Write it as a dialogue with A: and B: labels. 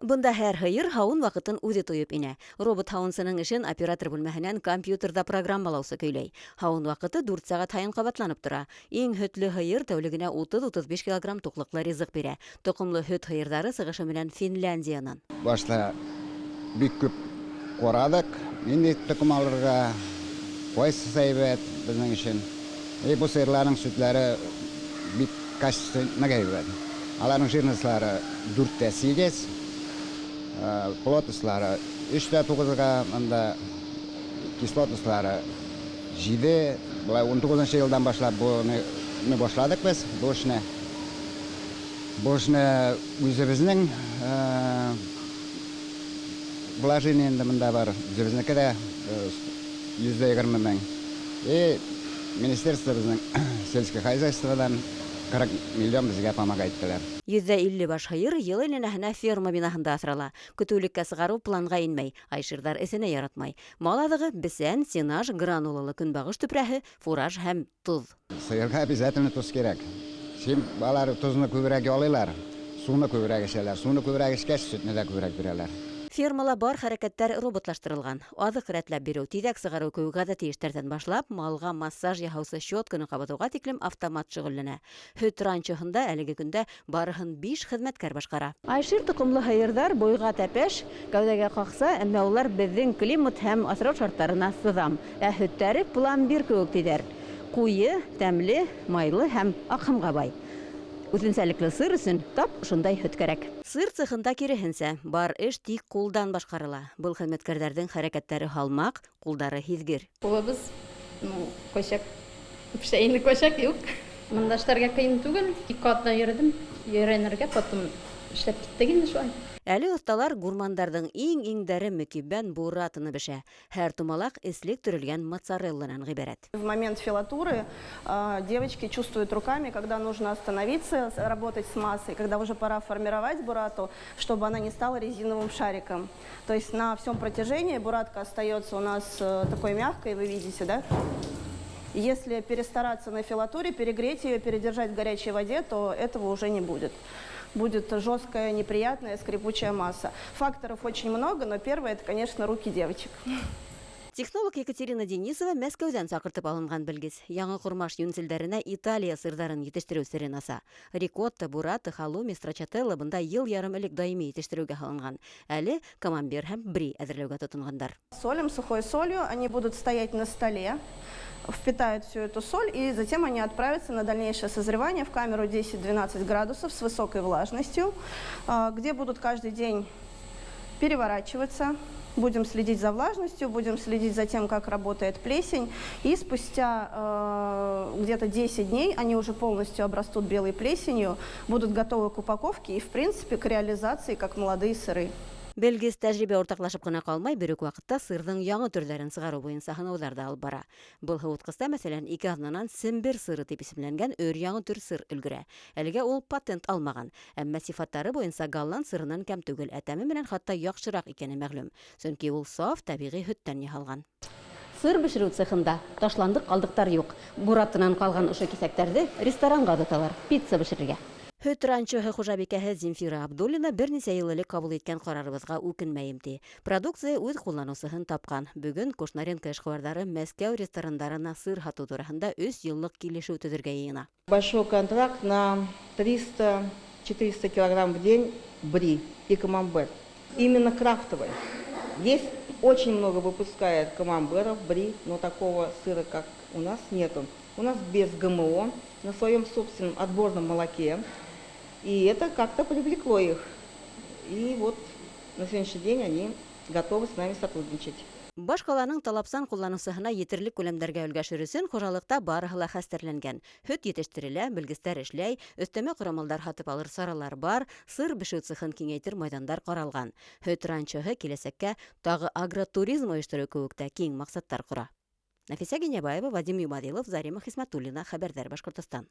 A: Бында һәр һыйыр һауын вакытын үзе тоеп инә. Робот һауынсының эшен оператор бүлмәһенән компьютерда программалаусы көйләй. Һауын вакыты 4 сәгать һайын кабатланып тора. Иң һөтле һыйыр тәүлегенә 30-35 килограмм туклыклы ризык бирә. Токымлы һөт һыйырдары сыгышы белән Финляндиянан.
B: Башта бик күп карадык. Инде токым алырга кайсы сәйбәт безнең өчен. Бу сыйырларның сөтләре бик качественный гәйбәт. Аларның жирныслары 4-8. Плотностлары 3-9-га, анда кислотностлары 7. Булай 19 елдан башлап буны башладык без. Бу эшне үзебезнең вложениендә монда бар. Үзебезнеке дә 120 мең. Министерство безнең сельское хозяйстводан 40 миллион безгә помогать итәләр.
A: 150 баш һыйыр ел әйләнәһенә ферма бинаһында асрала. Көтүлеккә сыгару планга инмәй, айшырдар эсенә яратмай. Мал азыгы бесән, сенаж, гранулалы көнбагыш төпрәһе, фураж һәм туз.
B: Сыйырга обязательно туз кирәк. Син балар тузны күбрәк алыйлар, суны күбрәк эчәләр. Суны күбрәк эчкәч, сөтне дә күбрәк бирәләр.
A: Фермала бар хәрәкәттәр роботлаштырылган. Азык рәтләп бирү, тизәк сыгару кеүек гадәти эштәрдән башлап, малга массаж яһаучы щетканы кабатуга тиклем автомат шөгыльләнә. Һөт ранчоһында әлеге көндә барыһын 5 хезмәткәр башкара. Айшыр токымлы һыйырдар буйга тәпәш, гәүдәгә какса, әмма улар безнең климат һәм асрау шартларына сызам. Һөттәре пломбир кеүек тидер. Куе, тәмле, майлы һәм акымга бай. Үзенчәлекле сыр өчен тап шундай һөт кирәк. Сыр цехында киреһенсә, бар эш тик кулдан башкарыла. Был хезмәткәрләрнең хәрәкәтләре халмак, кулдары һизгер.
C: Кулыбыз, кошак, пешәйне кошак юк. Монда эшләргә кыен түгел. 2 атна йөрдем, йөрәнергә потом эшләп киттек инде шулай.
A: Әле осталар гурмандардың иң дәре мөкиббән буратыны бешә. Һәр тумалак эслек төрелгән моцарелланан гыйбарәт.
D: В момент филатуры девочки чувствуют руками, когда нужно остановиться, работать с массой, когда уже пора формировать бурату, чтобы она не стала резиновым шариком. То есть на всем протяжении буратка остается у нас такой мягкой, вы видите, да? Если перестараться на филатуре, перегреть ее, передержать в горячей воде, то этого уже не будет. Будет жесткая, неприятная, скрипучая масса. Факторов очень много, но первое – это, конечно, руки девочек.
A: Технолог Екатерина Денисова Мәскәүдән сакыртып алынган белгес. Яңа курмаш юнселдәренә Италия сырдарын җитештерү сирен аса. Рикотта, бурата, халуми, страчателла бында ел ярым элек даими җитештерүгә алынган. Әле камамбер һәм бри әзерләүгә тотынгандар.
D: Солим, сухой солью, они будут стоять на столе, впитают всю эту соль, и затем они отправятся на дальнейшее созревание в камеру 10-12 градусов с высокой влажностью, где будут каждый день переворачиваться. Будем следить за влажностью, будем следить за тем, как работает плесень. И спустя где-то 10 дней они уже полностью обрастут белой плесенью, будут готовы к упаковке и, в принципе, к реализации как молодые сыры.
A: Белгес тәҗрибә уртаклашып кына калмай, бер үк вакытта сырның яңа төрләрен сыгару буенча сынаулар да алып бара. Был һавыткыста, мәсәлән, 2 атнанан сембер сыры дип исемләнгән өр-яңа төр сыр өлгерә. Әлегә ул патент алмаган, әмма сифаттары буенча голланд сырынан кәм түгел, әтәме белән хатта яхшырак икәне мәгълүм. Чөнки ул саф табигый һөттән яһалган. Сыр бешерү цехында ташландык калдыктар юк. Буратыннан калган ошо кисәктәрде ресторанга даталар, пицца бешерергә. Һөт ранчоһы хуҗабикәһе Земфира Абдуллина берничә ел элек кабул иткән карарыбызга үкенмәйем ди. Продукция үз кулланусыһын тапкан. Бүгін Кушнаренко эшкуарлары Мәскәү ресторандарына сыр һату турында 3 еллык килешү төзергә йыена.
E: Большой контракт на 300-400 килограмм в день бри и камамбер. Именно крафтовый. Здесь очень много выпускает камамберов, бри, но такого сыра, как у нас, нету. У нас без ГМО, на своем собственном отборном молоке. И это как-то привлекло их. И вот на сегодняшний день они готовы с нами сотрудничать.
A: Баш каланың талапсан кулланусыһына етерлек күләмдәргә өлгәшер өчен хуҗалыкта барыһы ла хәстәрләнгән. Һөт җитештерелә, белгечләр эшләй, өстәмә кораллар һатып алыр саралар бар, сыр бешү цехын киңәйтер мәйданнар каралган. Һөт ранчоһы киләсәккә тагы агротуризм оештыру кебек тә киң максаттар кура. Нафиса Генябаева, Вадим Юмадилов, Зарима Хисматуллина, Хәбәрдар, Башкортстан.